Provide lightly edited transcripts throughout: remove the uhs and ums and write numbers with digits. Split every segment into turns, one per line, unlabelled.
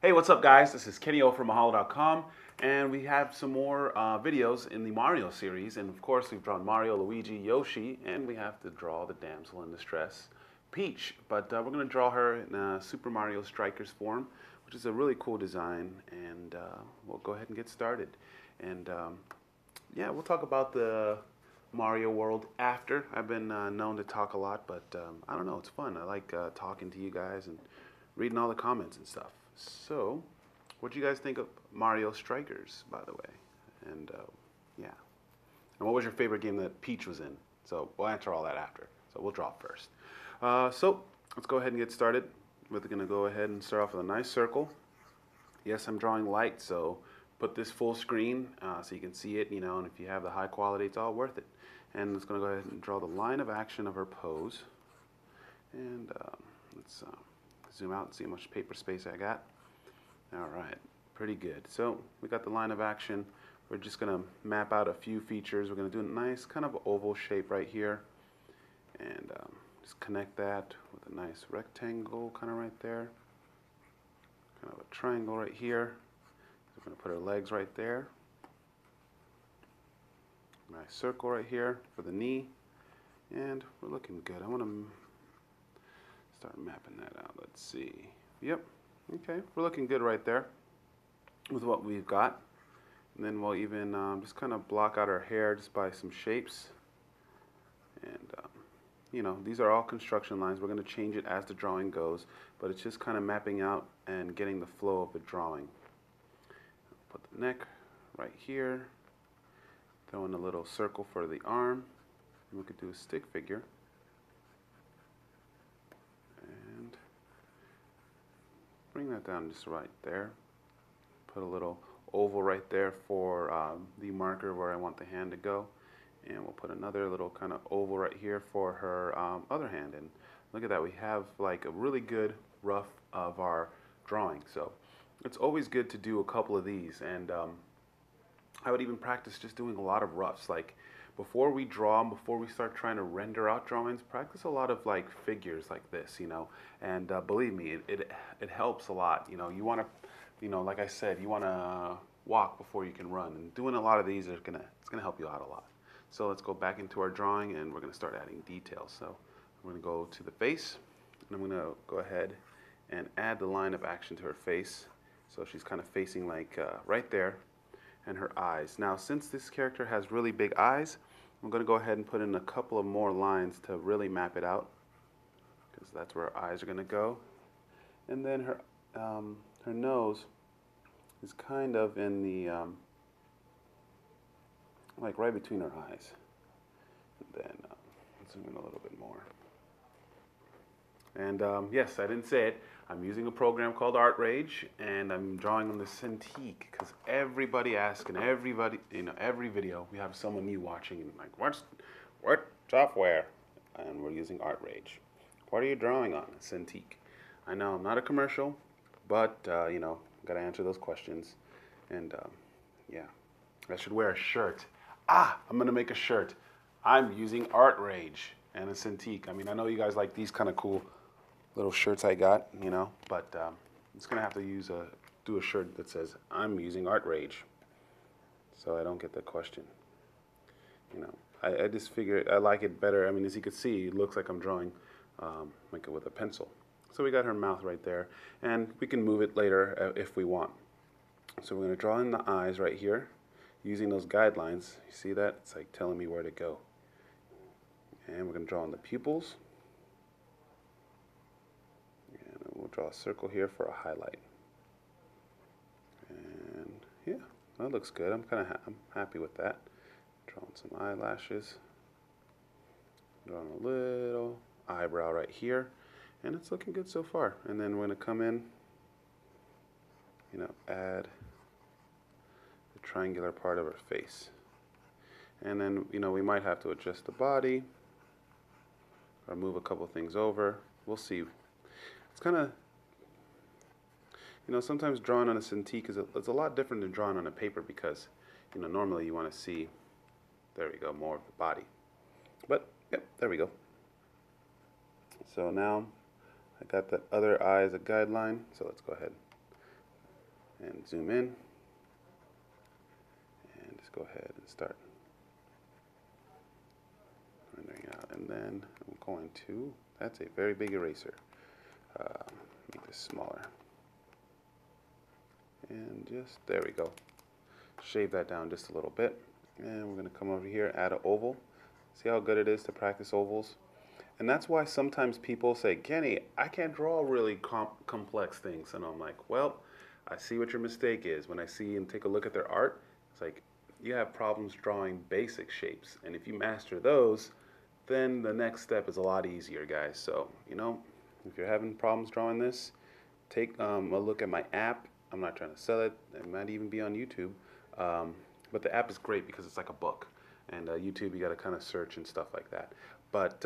Hey, what's up, guys? This is Kenny O from Mahalo.com, and we have some more videos in the Mario series. And of course, we've drawn Mario, Luigi, Yoshi, and we have to draw the damsel in distress, Peach. But we're going to draw her in Super Mario Strikers form, which is a really cool design. And we'll go ahead and get started. And yeah, we'll talk about the Mario World after. I've been known to talk a lot, but I don't know, it's fun. I like talking to you guys and reading all the comments and stuff. So, what do you guys think of Mario Strikers, by the way? And yeah. And what was your favorite game that Peach was in? So, we'll answer all that after. So, we'll draw first. So, let's go ahead and get started. We're going to go ahead and start off with a nice circle. Yes, I'm drawing light, so put this full screen so you can see it, and if you have the high quality, it's all worth it. And it's going to go ahead and draw the line of action of her pose. And let's zoom out and see how much paper space I got. All right, pretty good. So we got the line of action. We're just going to map out a few features. We're going to do a nice kind of oval shape right here. And just connect that with a nice rectangle kind of right there. Kind of a triangle right here. We're going to put our legs right there. Nice circle right here for the knee. And we're looking good. I want to start mapping that out. Let's see. Yep. Okay. We're looking good right there with what we've got. And then we'll even just kind of block out our hair just by some shapes. And, these are all construction lines. We're going to change it as the drawing goes. But it's just kind of mapping out and getting the flow of the drawing. Put the neck right here. Throw in a little circle for the arm. And we could do a stick figure. And bring that down just right there. Put a little oval right there for the marker where I want the hand to go. And we'll put another little kind of oval right here for her other hand. And look at that, we have like a really good rough of our drawing. So it's always good to do a couple of these. And I would even practice just doing a lot of roughs. Like before we draw, before we start trying to render out drawings, practice a lot of like figures like this, And believe me, it helps a lot. You want to, like I said, you want to walk before you can run. And doing a lot of these it's gonna help you out a lot. So let's go back into our drawing and we're gonna start adding details. So I'm gonna go to the face and I'm gonna go ahead and add the line of action to her face. So she's kind of facing like right there. And her eyes. Now, since this character has really big eyes, I'm going to go ahead and put in a couple of more lines to really map it out, because that's where her eyes are going to go. And then her nose is kind of in the like right between her eyes. And then zoom in a little bit more. And yes, I didn't say it. I'm using a program called ArtRage, and I'm drawing on the Cintiq because everybody asks in every video we have someone new watching and like, what software? And we're using ArtRage. What are you drawing on? Cintiq. I know I'm not a commercial, but gotta answer those questions. And yeah, I should wear a shirt. I'm gonna make a shirt. I'm using ArtRage and a Cintiq. I mean, I know you guys like these kind of cool little shirts I got, but it's gonna have to do a shirt that says I'm using ArtRage, so I don't get the question. I just figured I like it better. I mean, as you can see, it looks like I'm drawing like with a pencil. So we got her mouth right there, and we can move it later if we want. So we're gonna draw in the eyes right here, using those guidelines. You see that? It's like telling me where to go. And we're gonna draw in the pupils. We'll draw a circle here for a highlight. And yeah, that looks good. I'm happy with that. Drawing some eyelashes. Drawing a little eyebrow right here. And it's looking good so far. And then we're going to come in, add the triangular part of her face. And then, we might have to adjust the body or move a couple things over. We'll see. It's kind of, sometimes drawing on a Cintiq it's a lot different than drawing on a paper because, normally you want to see, there we go, more of the body. But, yep, there we go. So now I got the other eye as a guideline, so let's go ahead and zoom in, and just go ahead and start rendering out. And then I'm going to, that's a very big eraser, make this smaller, and just, there we go, shave that down just a little bit. And we're going to come over here, add an oval. See how good it is to practice ovals? And that's why sometimes people say, Kenny, I can't draw really complex things. And I'm like, well, I see what your mistake is. When I see and take a look at their art, it's like, you have problems drawing basic shapes. And if you master those, then the next step is a lot easier, guys. So, you know, if you're having problems drawing this, take a look at my app. I'm not trying to sell it. It might even be on YouTube. But the app is great because it's like a book. And YouTube, you got to kind of search and stuff like that. But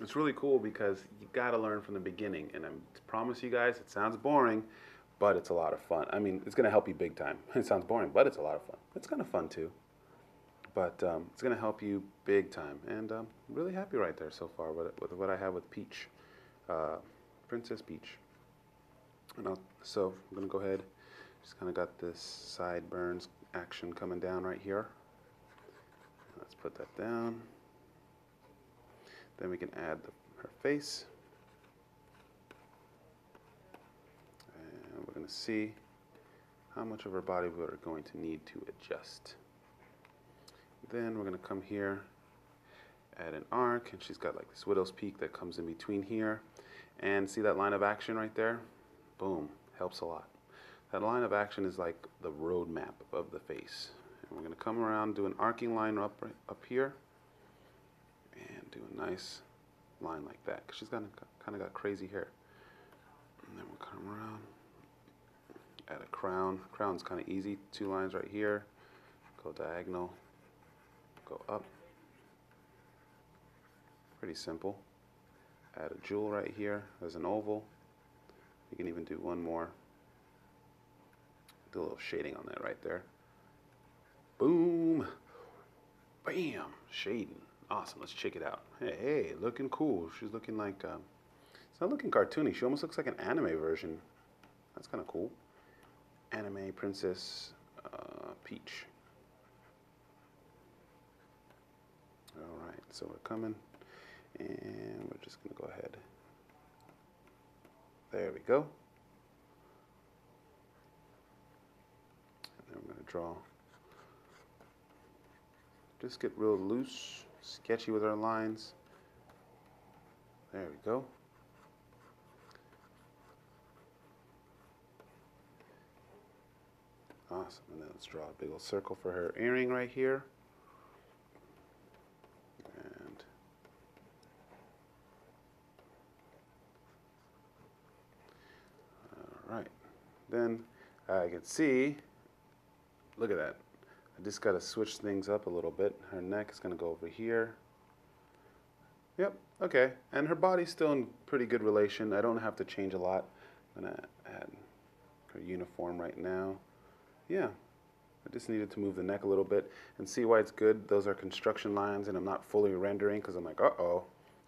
it's really cool because you got to learn from the beginning. And I promise you guys, it sounds boring, but it's a lot of fun. I mean, it's going to help you big time. It sounds boring, but it's a lot of fun. It's kind of fun too. But it's going to help you big time. And I'm really happy right there so far with what I have with Peach, Princess Peach. And so I'm going to go ahead, just kind of got this sideburns action coming down right here. Let's put that down. Then we can add her face. And we're going to see how much of her body we're going to need to adjust. Then we're going to come here, add an arc, and she's got like this widow's peak that comes in between here. And see that line of action right there? Boom, helps a lot. That line of action is like the road map of the face. And we're going to come around, do an arcing line up here, and do a nice line like that, because she's kind of got crazy hair. And then we'll come around, add a crown. Crown's kind of easy, 2 lines right here, go diagonal, go up. Pretty simple. Add a jewel right here as an oval. You can even do one more. Do a little shading on that right there. Boom. Bam. Shading. Awesome. Let's check it out. Hey, looking cool. She's looking like, it's not looking cartoony. She almost looks like an anime version. That's kind of cool. Anime Princess Peach. Alright, so we're coming, and we're just going to go ahead. There we go. And then we're going to draw. Just get real loose, sketchy with our lines. There we go. Awesome. And then let's draw a big old circle for her earring right here. And all right. Then I can see, look at that. I just got to switch things up a little bit. Her neck is going to go over here. Yep, okay. And her body's still in pretty good relation. I don't have to change a lot. I'm going to add her uniform right now. Yeah, I just needed to move the neck a little bit and see why it's good. Those are construction lines, and I'm not fully rendering because I'm like, uh-oh,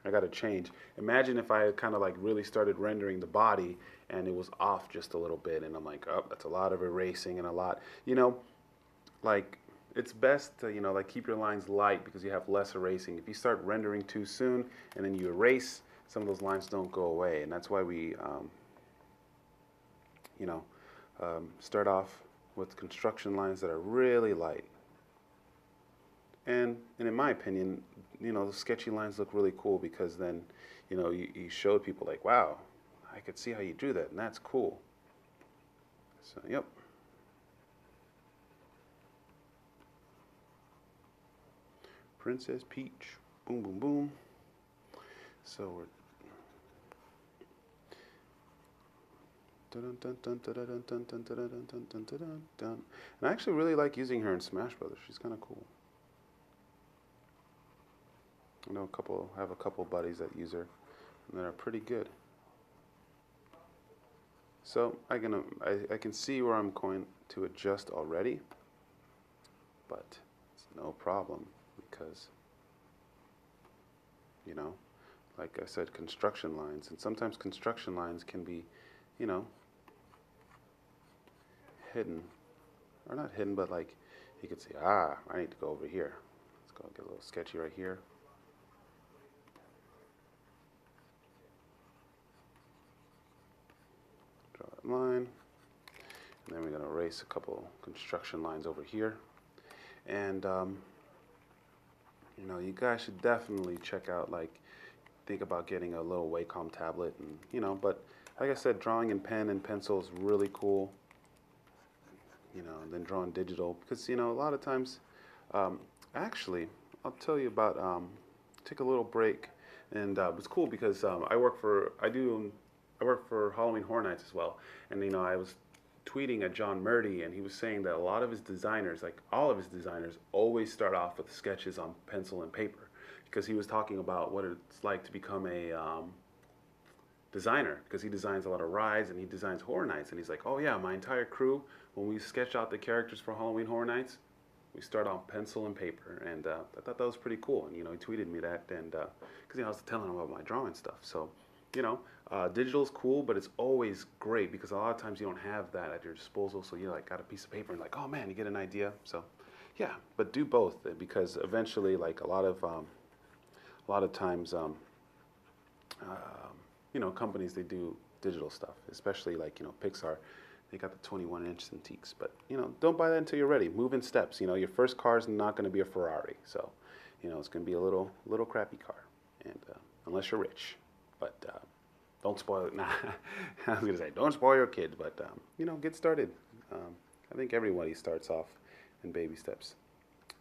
I got to change. Imagine if I kind of like really started rendering the body and it was off just a little bit, and I'm like, oh, that's a lot of erasing and a lot, you know, like it's best to, you know, like keep your lines light because you have less erasing. If you start rendering too soon and then you erase, some of those lines don't go away, and that's why we, you know, start off with construction lines that are really light. And in my opinion, you know, the sketchy lines look really cool because then, you know, you showed people like, wow, I could see how you do that, and that's cool. So, yep. Princess Peach. Boom, boom, boom. So we're and I actually really like using her in Smash Brothers. She's kind of cool. I know have a couple buddies that use her, and that are pretty good. So I can see where I'm going to adjust already, but it's no problem because, you know, like I said, construction lines, and sometimes construction lines can be, you know, hidden, or not hidden, but like you could see, ah, I need to go over here. Let's go get a little sketchy right here. Draw that line. And then we're going to erase a couple construction lines over here. And, you know, you guys should definitely check out, like, think about getting a little Wacom tablet. And, you know, but like I said, drawing in pen and pencil is really cool. You know, and then drawing digital. Because, you know, a lot of times, actually, I'll tell you about, take a little break. And it's cool because I work for Halloween Horror Nights as well. And, you know, I was tweeting at John Murdy, and he was saying that a lot of his designers, like all of his designers, always start off with sketches on pencil and paper, because he was talking about what it's like to become a designer, because he designs a lot of rides and he designs Horror Nights, and he's like, oh yeah, my entire crew, when we sketch out the characters for Halloween Horror Nights, we start on pencil and paper. And I thought that was pretty cool. And, you know, he tweeted me that, and because, you know, I was telling him about my drawing stuff. So, you know, digital is cool, but it's always great because a lot of times you don't have that at your disposal. So you like got a piece of paper and like, oh man, you get an idea. So, yeah, but do both, because eventually, like a lot of times, you know, companies, they do digital stuff, especially like, you know, Pixar. They got the 21-inch Cintiqs, but, you know, don't buy that until you're ready. Move in steps. You know, your first car is not going to be a Ferrari, so, you know, it's going to be a little crappy car, and unless you're rich. But don't spoil it. Nah, I was going to say, don't spoil your kids, but, you know, get started. I think everybody starts off in baby steps.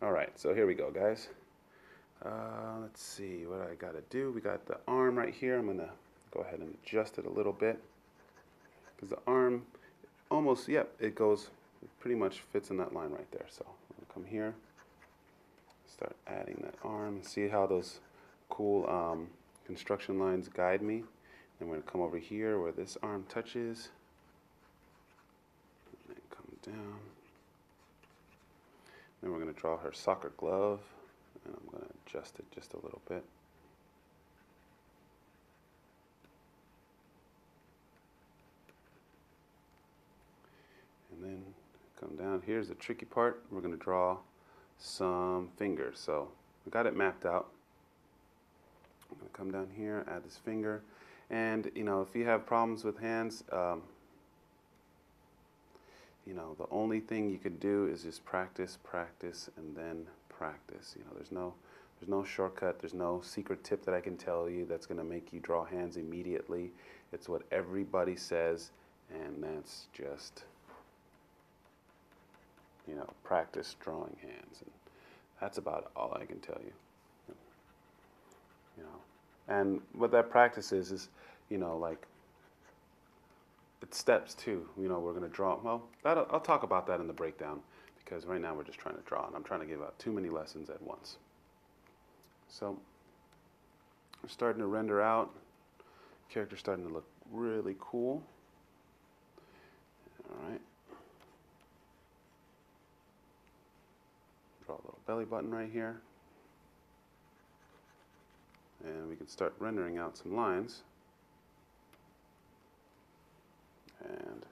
All right, so here we go, guys. Let's see what I got to do. We got the arm right here. I'm going to go ahead and adjust it a little bit, because the arm almost, yep, it goes, it pretty much fits in that line right there. So I'm going to come here, start adding that arm, and see how those cool construction lines guide me. Then we're going to come over here where this arm touches, and then come down. Then we're going to draw her soccer glove, and I'm going to adjust it just a little bit. And then come down. Here's the tricky part. We're going to draw some fingers. So we got it mapped out. I'm going to come down here, add this finger. And, you know, if you have problems with hands, you know, the only thing you could do is just practice, practice, and then practice. You know, there's no shortcut. There's no secret tip that I can tell you that's going to make you draw hands immediately. It's what everybody says, and that's just, you know, practice drawing hands. And that's about all I can tell you. You know, and what that practice is, you know, like, it's steps too. You know, we're going to draw. Well, I'll talk about that in the breakdown, because right now we're just trying to draw, and I'm trying to give out too many lessons at once. So we're starting to render out. Character's starting to look really cool. All right. Draw a little belly button right here. And we can start rendering out some lines. And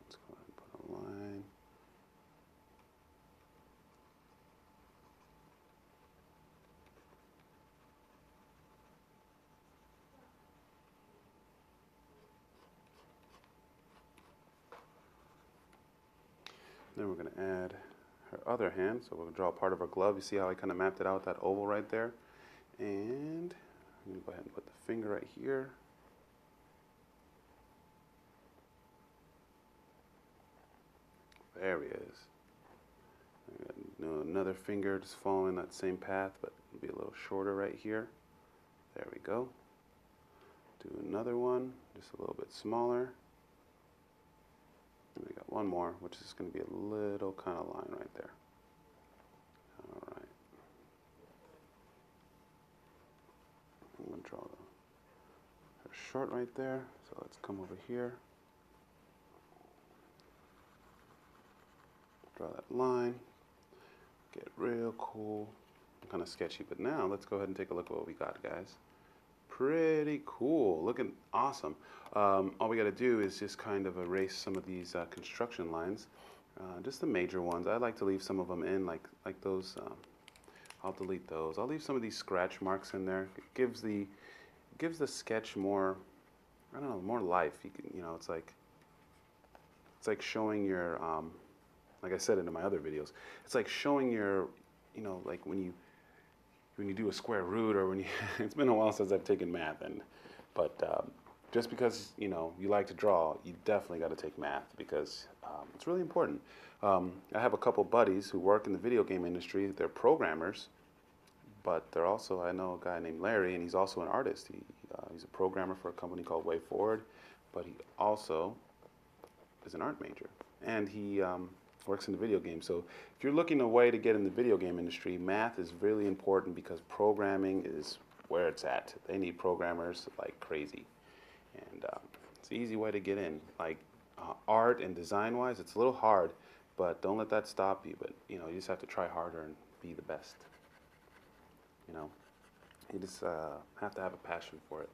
let's go ahead and put a line. Then we're going to add her other hand. So we're going to draw part of her glove. You see how I kind of mapped it out, that oval right there? And I'm going to go ahead and put the finger right here. There he is. Another finger just following that same path, but it'll be a little shorter right here. There we go. Do another one, just a little bit smaller. And we got one more, which is going to be a little kind of line right there. All right. I'm going to draw her short right there. So let's come over here. Draw that line. Get real cool. Kind of sketchy, but now let's go ahead and take a look at what we got, guys. pretty cool. Looking awesome. All we got to do is just kind of erase some of these construction lines, just the major ones. I like to leave some of them in, like those. I'll delete those. I'll leave some of these scratch marks in there. It gives the sketch more, I don't know, more life. You know, it's like showing your, like I said in my other videos, it's like showing your, you know, like when you do a square root, or when you, it's been a while since I've taken math, but just because, you know, you like to draw, you definitely got to take math, because it's really important. I have a couple buddies who work in the video game industry. They're programmers, but they're also, I know a guy named Larry, and he's also an artist. He's a programmer for a company called WayForward, but he also is an art major, and he works in the video game. So if you're looking a way to get in the video game industry, math is really important, because programming is where it's at. They need programmers like crazy, and it's an easy way to get in. Like art and design wise, it's a little hard, but don't let that stop you. But you know, you just have to try harder and be the best. You know, you just have to have a passion for it.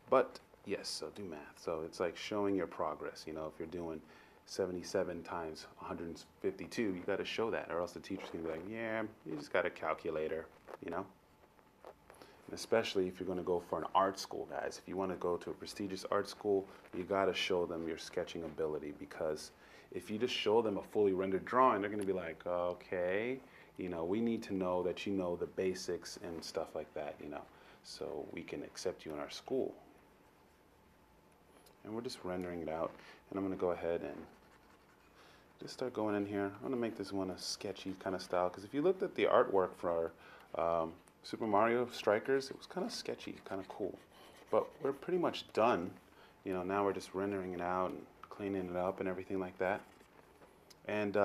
But yes, so do math. So it's like showing your progress. You know, if you're doing 77 times 152, you got to show that, or else the teacher's gonna be like, yeah, you just got a calculator. You know. And especially if you're going to go for an art school, guys. If you want to go to a prestigious art school, you got to show them your sketching ability, because if you just show them a fully rendered drawing, they're going to be like, okay, you know, we need to know that you know the basics and stuff like that, you know, so we can accept you in our school. And we're just rendering it out, and I'm going to go ahead and just start going in here. I'm going to make this one a sketchy kind of style, because if you looked at the artwork for our Super Mario Strikers, it was kind of sketchy, kind of cool. But we're pretty much done. You know, now we're just rendering it out and cleaning it up and everything like that. And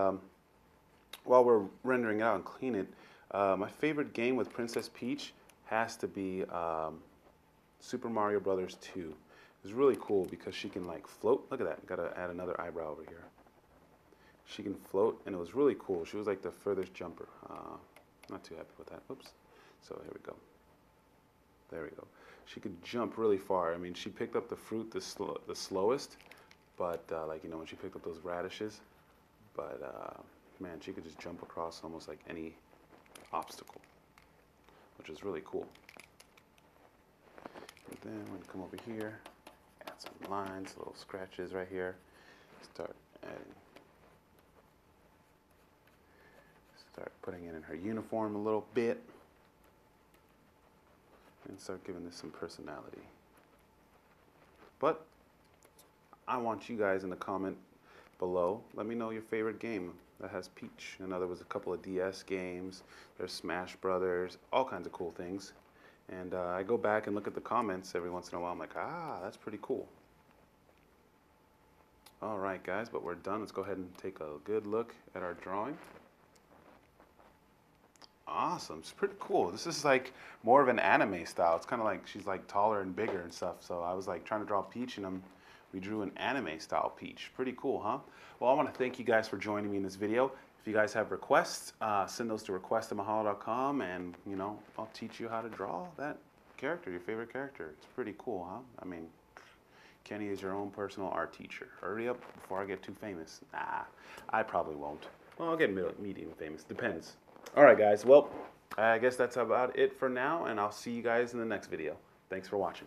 while we're rendering it out and cleaning it, my favorite game with Princess Peach has to be Super Mario Brothers 2. It's really cool because she can like float. Look at that. Got to add another eyebrow over here. She can float, and it was really cool. She was like the furthest jumper. Not too happy with that. Oops. So here we go. There we go. She could jump really far. I mean, she picked up the fruit the slowest, but like, you know, when she picked up those radishes, but man, she could just jump across almost like any obstacle, which is really cool. And then we're gonna come over here, add some lines, little scratches right here. Start putting it in her uniform a little bit. And start giving this some personality. But I want you guys in the comment below, let me know your favorite game that has Peach. I know there was a couple of DS games, there's Smash Brothers, all kinds of cool things. And I go back and look at the comments every once in a while. I'm like, ah, that's pretty cool. All right, guys, but we're done. Let's go ahead and take a good look at our drawing. Awesome. It's pretty cool. This is like more of an anime style. It's kind of like she's like taller and bigger and stuff. So I was like trying to draw Peach, and we drew an anime style Peach. Pretty cool, huh? Well, I want to thank you guys for joining me in this video. If you guys have requests, send those to request@mahalo.com, and you know, I'll teach you how to draw that character, your favorite character. It's pretty cool, huh? I mean, Kenny is your own personal art teacher. Hurry up before I get too famous. Nah, I probably won't. Well, I'll get medium famous. Depends. All right, guys. Well, I guess that's about it for now, and I'll see you guys in the next video. Thanks for watching.